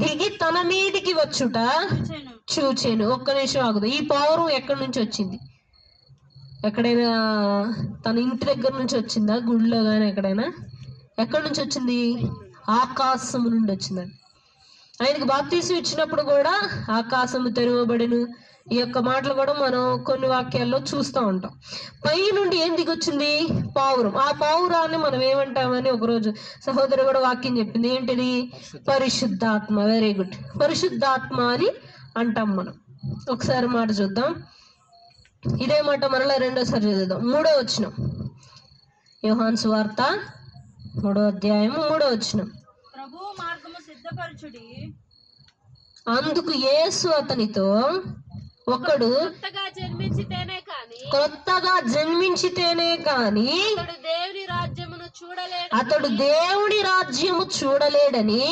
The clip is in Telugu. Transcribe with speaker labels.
Speaker 1: దిగి తన మీదికి వచ్చుట చూచెను. ఒక్క నిమిషం ఆగుదు. ఈ పావురం ఎక్కడి నుంచి వచ్చింది? ఎక్కడైనా తన ఇంటి దగ్గర నుంచి వచ్చిందా? గుడిలో కానీ ఎక్కడైనా? ఎక్కడి నుంచి వచ్చింది? ఆకాశం నుండి వచ్చిందండి. ఆయనకు బాప్తీసం ఇచ్చినప్పుడు కూడా ఆకాశము తెరవబడిను, ఈ యొక్క మాటలు కూడా మనం కొన్ని వాక్యాల్లో చూస్తూ ఉంటాం. పై నుండి ఏం దిగొచ్చింది? పావురం. ఆ పావురాన్ని మనం ఏమంటామని ఒకరోజు సహోదరు కూడా వాక్యం చెప్పింది. ఏంటిది? పరిశుద్ధాత్మ. వెరీ గుడ్, పరిశుద్ధాత్మ అని అంటాం మనం. ఒకసారి మాట చూద్దాం. ఇదే మాట మరలా రెండోసారి చదువుదాం. 3వ వచనం, యోహాను సువార్త 3వ అధ్యాయము 3వ వచనం. అందుకు యేసు అతనితో, ఒకడు కొత్తగా జన్మించితేనే కాని అతడు దేవుని రాజ్యము చూడలేడని